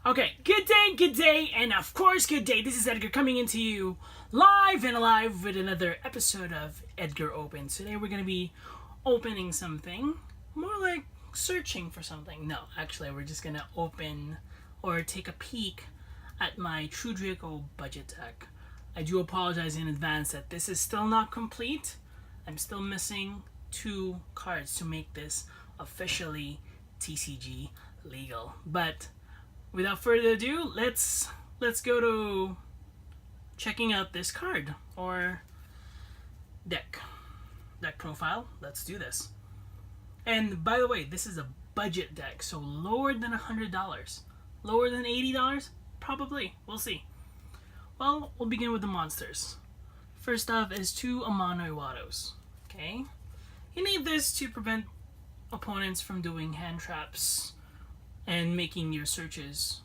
Okay, good day, and of course, good day. This is Edgar coming into you live and alive with another episode of Edgar Opens. Today we're going to be opening something, more like searching for something. No, actually, we're just going to open or take a peek at my True Draco budget deck. I do apologize in advance that this is still not complete. I'm still missing 2 cards to make this officially TCG legal. But without further ado, let's go to checking out this card or deck profile. Let's do this. And by the way, this is a budget deck, so lower than $100, lower than $80, probably. We'll see. Well, we'll begin with the monsters. First off is 2 Amano Iwatos. Okay, you need this to prevent opponents from doing hand traps and making your searches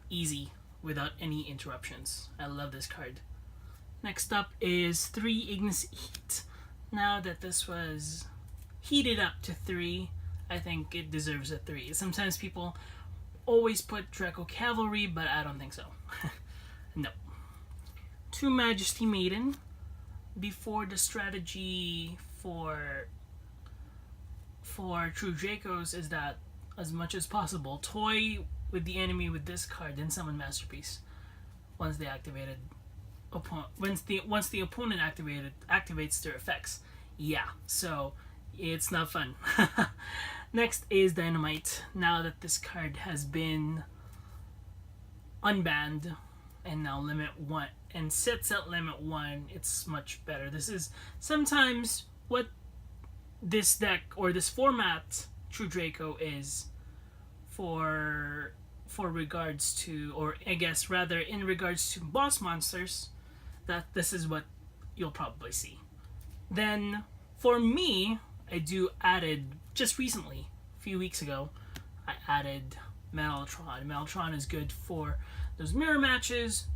easy without any interruptions. I love this card. Next up is 3 Ignis Heat. Now that this was heated up to 3, I think it deserves a 3. Sometimes people always put Draco Cavalry, but I don't think so. No. 2 Majesty Maiden. Before, the strategy for True Dracos is that as much as possible, toy with the enemy with this card, then summon Masterpiece. Once the opponent activates their effects. Yeah, so it's not fun. Next is Dynamite. Now that this card has been unbanned and now limit 1 and sits at limit 1, it's much better. This is sometimes what this deck or this format True Draco is for regards to, or I guess rather in regards to boss monsters, that this is what you'll probably see. Then for me, I added just recently, a few weeks ago, I added Metaltron. Metaltron is good for those mirror matches,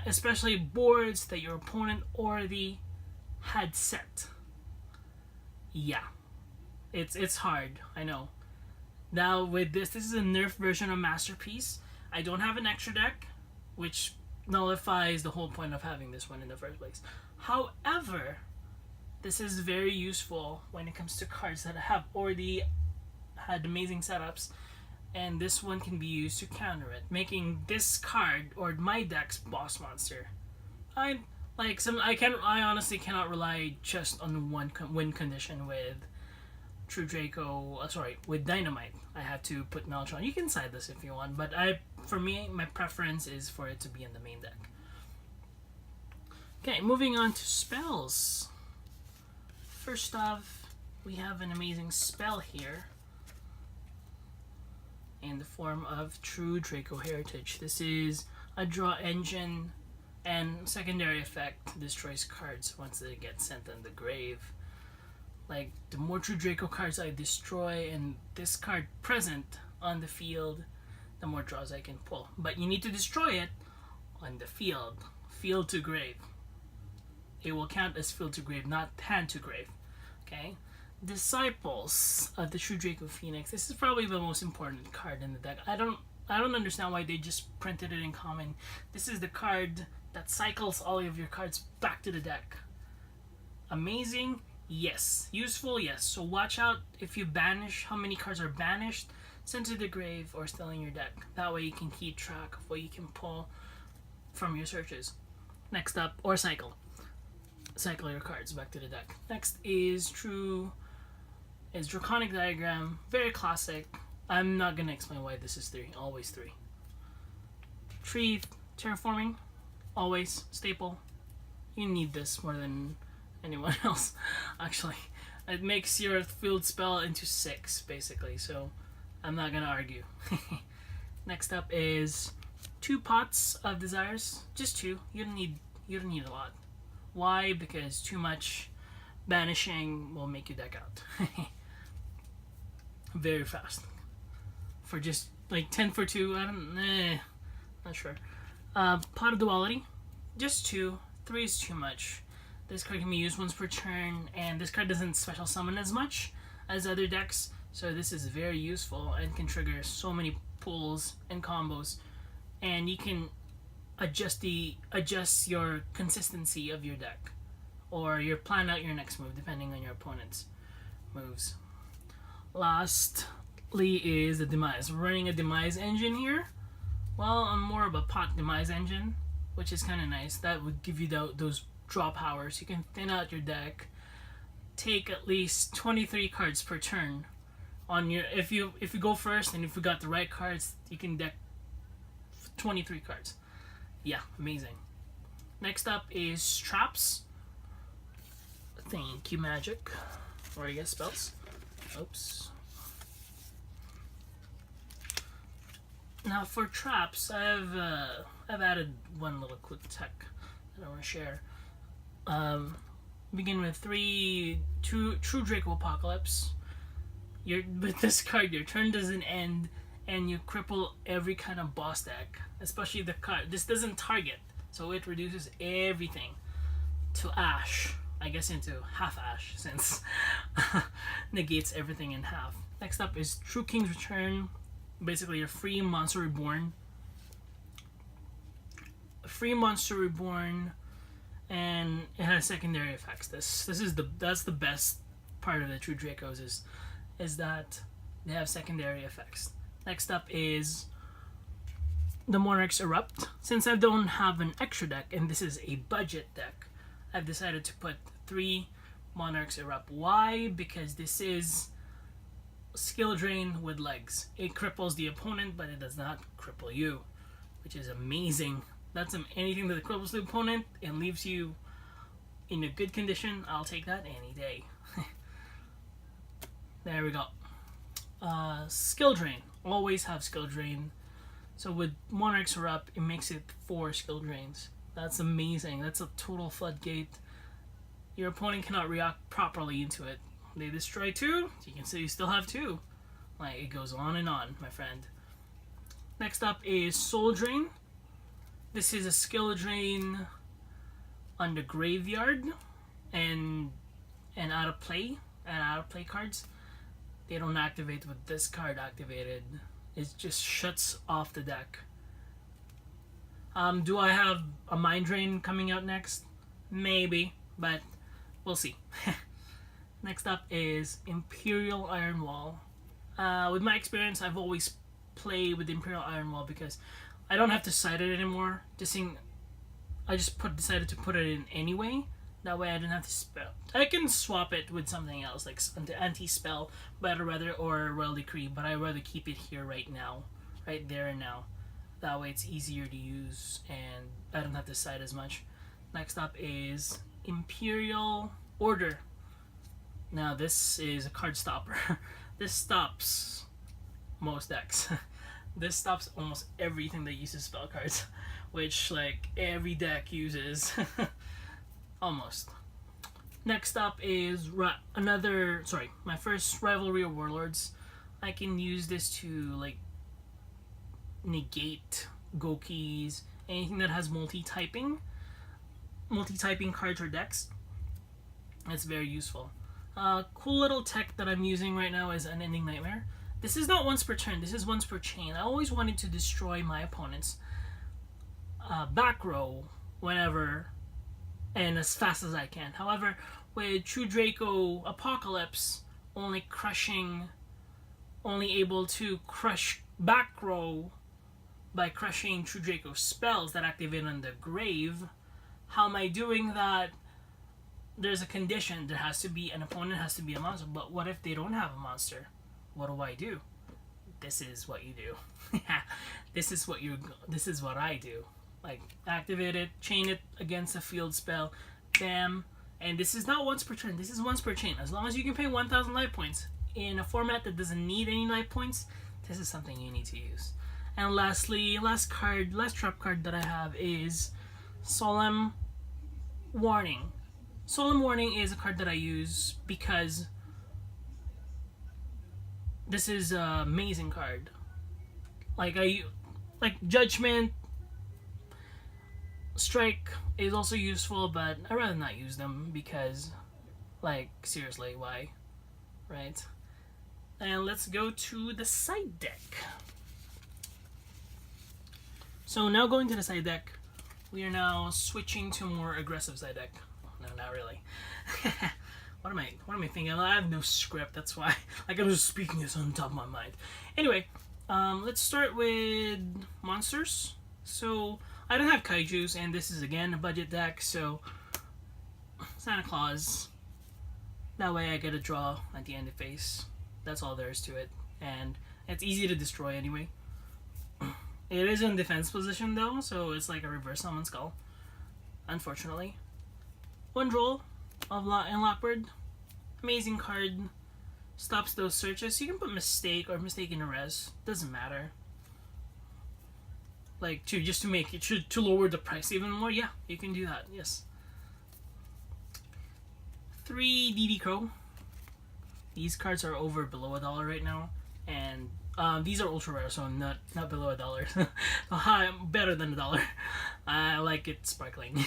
especially boards that your opponent already had set. Yeah, it's hard, I know. Now with this is a nerf version of Masterpiece. I don't have an extra deck, which nullifies the whole point of having this one in the first place. However, this is very useful when it comes to cards that have already had amazing setups, and this one can be used to counter it, making this card or my deck's boss monster. I honestly cannot rely just on one win condition with True Draco. With Dynamite. I have to put Metaltron. You can side this if you want, but for me, my preference is for it to be in the main deck. Okay, moving on to spells. First off, we have an amazing spell here in the form of True Draco Heritage. This is a draw engine, and secondary effect destroys cards once they get sent in the grave. Like, the more True Draco cards I destroy and this card present on the field, the more draws I can pull. But you need to destroy it on the field. Field to grave. It will count as field to grave, not hand to grave. Okay? Disciples of the True Draco Phoenix. This is probably the most important card in the deck. I don't understand why they just printed it in common. This is the card that cycles all of your cards back to the deck. Amazing? Yes. Useful? Yes. So watch out if you banish how many cards are banished, sent to the grave, or still in your deck. That way you can keep track of what you can pull from your searches. Next up, or cycle your cards back to the deck. Next is Draconic Diagram. Very classic. I'm not gonna explain why this is 3. Always 3. Tree Terraforming. Always staple. You need this more than anyone else, actually. It makes your field spell into 6, basically, so I'm not gonna argue. Next up is 2 Pots of Desires. Just 2. You don't need a lot. Why? Because too much banishing will make you deck out. Very fast. For just like 10 for 2, not sure. Pot of Duality. Just 2. 3 is too much. This card can be used once per turn, and this card doesn't special summon as much as other decks, so this is very useful and can trigger so many pulls and combos, and you can adjust your consistency of your deck, or your plan out your next move depending on your opponent's moves. Lastly is the demise. We're running a demise engine here. Well, I'm more of a pot demise engine, which is kind of nice. That would give you those draw powers. You can thin out your deck, take at least 23 cards per turn. On your if you go first and if you got the right cards, you can deck 23 cards. Yeah, amazing. Next up is traps. Thank you, magic. Or I guess spells. Oops. Now for traps, I've added one little quick tech that I want to share. Begin with True Draco Apocalypse. With this card, your turn doesn't end, and you cripple every kind of boss deck, especially the card. This doesn't target, so it reduces everything to ash. I guess into half ash, since negates everything in half. Next up is True King's Return. Basically, a free monster reborn. And it has secondary effects. That's the best part of the True Dracos is that they have secondary effects. Next up is the Monarchs Erupt. Since I don't have an extra deck and this is a budget deck, I've decided to put 3 Monarchs Erupt. Why? Because this is skill drain with legs. It cripples the opponent, but it does not cripple you, which is amazing. That's anything that cripples the opponent and leaves you in a good condition. I'll take that any day. There we go. Skill drain. Always have skill drain. So with Monarchs Erupt, it makes it 4 skill drains. That's amazing. That's a total floodgate. Your opponent cannot react properly into it. They destroy 2, you can say you still have 2. Like, it goes on and on, my friend. Next up is Soul Drain. This is a skill drain on the graveyard and out of play cards. They don't activate with this card activated. It just shuts off the deck. Do I have a Mind Drain coming out next? Maybe, but we'll see. Next up is Imperial Iron Wall. With my experience, I've always played with Imperial Iron Wall because I don't have to cite it anymore. I just decided to put it in anyway. That way I don't have to spell. I can swap it with something else, like anti-spell, or Royal Decree, but I'd rather keep it here right now. Right there and now. That way it's easier to use and I don't have to cite as much. Next up is Imperial Order. Now this is a card stopper. This stops most decks. This stops almost everything that uses spell cards, which like every deck uses. Almost. Next up is my first Rivalry of Warlords. I can use this to like negate Gokis, anything that has multi-typing cards or decks. It's very useful. Cool little tech that I'm using right now is Unending Nightmare. This is not once per turn, this is once per chain. I always wanted to destroy my opponent's back row whenever and as fast as I can. However, with True Draco Apocalypse only able to crush back row by crushing True Draco spells that activate on the grave, how am I doing that? There's a condition. There has to be an opponent, has to be a monster. But what if they don't have a monster? What do? This is what you do. This is what I do. Like, activate it, chain it against a field spell, bam. And this is not once per turn. This is once per chain. As long as you can pay 1,000 life points in a format that doesn't need any life points, this is something you need to use. And lastly, last trap card that I have is Solemn Warning. Solemn Warning is a card that I use because this is an amazing card. Like Judgment, Strike is also useful, but I'd rather not use them because, like, seriously, why? Right? And let's go to the side deck. So now going to the side deck, we are now switching to a more aggressive side deck. No, not really. What am I thinking? I have no script. That's why. Like, I'm just speaking this on top of my mind. Anyway, let's start with monsters. So I don't have kaijus, and this is again a budget deck. So Santa Claus. That way I get a draw at the end of phase. That's all there is to it, and it's easy to destroy anyway. It is in defense position though, so it's like a reverse summon skull. Unfortunately, one roll of Lockbird. Amazing card. Stops those searches. You can put mistake or mistake in a res. Doesn't matter. Like just to make it to lower the price even more. Yeah, you can do that. Yes. 3 DD Crow. These cards are over below $1 right now, and these are ultra rare, so not below $1. High, better than $1. I like it sparkling.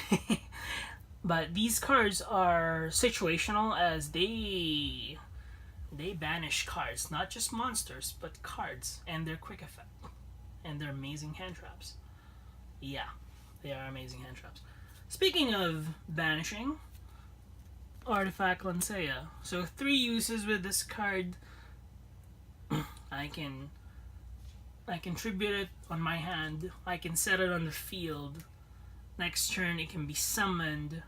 But these cards are situational, as they banish cards, not just monsters, but cards, and their quick effect, and they're amazing hand traps. Yeah, they are amazing hand traps. Speaking of banishing, Artifact Lancea. So 3 uses with this card. I can tribute it on my hand. I can set it on the field. Next turn it can be summoned.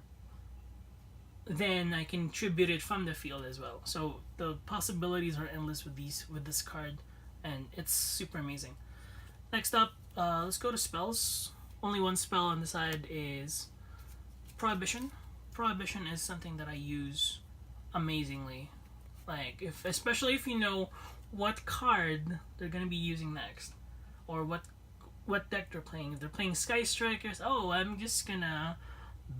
Then I can tribute it from the field as well. So the possibilities are endless with this card, and it's super amazing. Next up, let's go to spells. Only one spell on the side is Prohibition. Prohibition is something that I use amazingly. Like, especially if you know what card they're gonna be using next, or what deck they're playing. If they're playing Sky Strikers, oh, I'm just gonna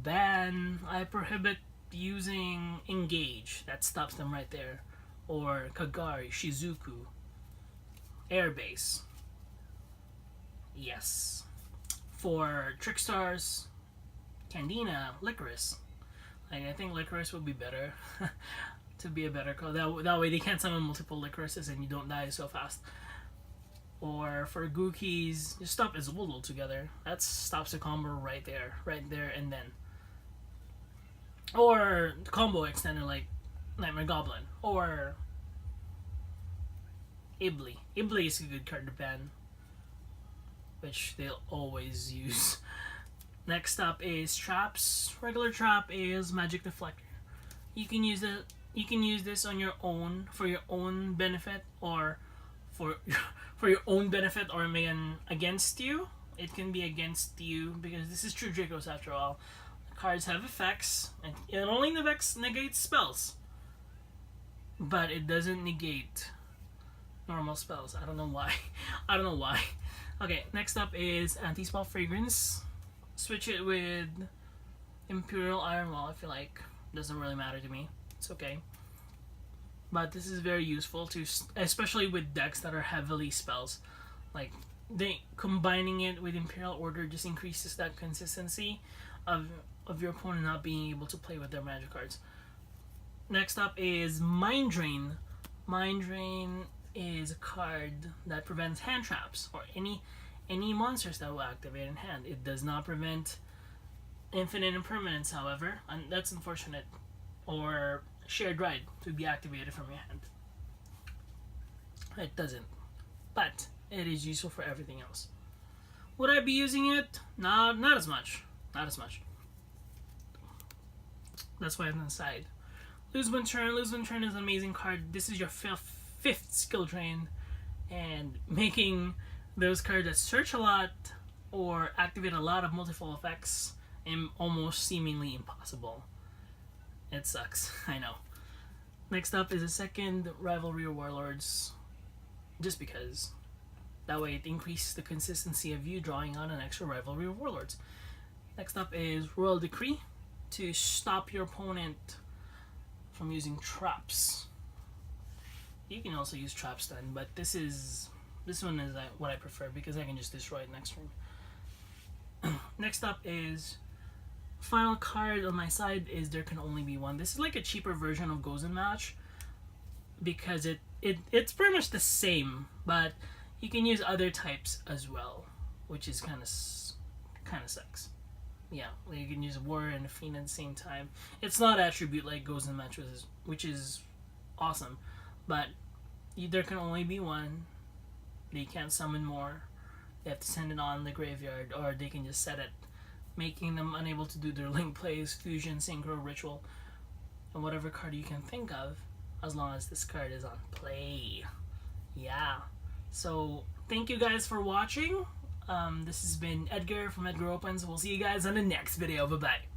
I prohibit using Engage. That stops them right there. Or Kagari, Shizuku, Airbase. Yes. For Trickstars, Candina, Licorice. Like, I think Licorice would be better. To be a better card. That way they can't summon multiple Licorices and you don't die so fast. Or for Gookies, just stop Azul altogether. That stops the combo right there and then. Or combo extender like Nightmare Goblin. Or Ibli. Ibli is a good card to ban, which they'll always use. Next up is traps. Regular trap is Magic Deflector. You can use it. You can use this on your own for your own benefit, or for your own benefit, or against you. It can be against you because this is True Dracos after all. Cards have effects, and it only negates spells, but it doesn't negate normal spells. I don't know why. I don't know why. Okay, next up is Anti-Spell Fragrance. Switch it with Imperial Iron Wall. I feel like doesn't really matter to me. It's okay. But this is very useful to, especially with decks that are heavily spells. Like, combining it with Imperial Order just increases that consistency of your opponent not being able to play with their magic cards. Next up is Mind Drain. Mind Drain is a card that prevents hand traps or any monsters that will activate in hand. It does not prevent infinite impermanence, however, and that's unfortunate. Or Shared Ride to be activated from your hand. It doesn't, but it is useful for everything else. Would I be using it? Not as much. Not as much. That's why I'm on the side. Lose One Turn. Lose One Turn is an amazing card. This is your fifth skill drain, and making those cards that search a lot or activate a lot of multiple effects almost seemingly impossible. It sucks, I know. Next up is a second Rivalry of Warlords, just because. That way it increases the consistency of you drawing on an extra Rivalry of Warlords. Next up is Royal Decree, to stop your opponent from using traps. You can also use Trap Stun, but this one is what I prefer because I can just destroy it next turn. Next up is final card on my side is There Can Only Be One. This is like a cheaper version of Goes and Match because it's pretty much the same, but you can use other types as well. which is kind of sucks. Yeah, like you can use Warrior and Fiend at the same time. It's not attribute like Goes and Matches, which is awesome, but there can only be one. They can't summon more. They have to send it on the graveyard, or they can just set it, making them unable to do their link plays, fusion, synchro, ritual, and whatever card you can think of, as long as this card is on play. Yeah. So thank you guys for watching. This has been Edgar from Edgar Opens. We'll see you guys on the next video. Bye bye.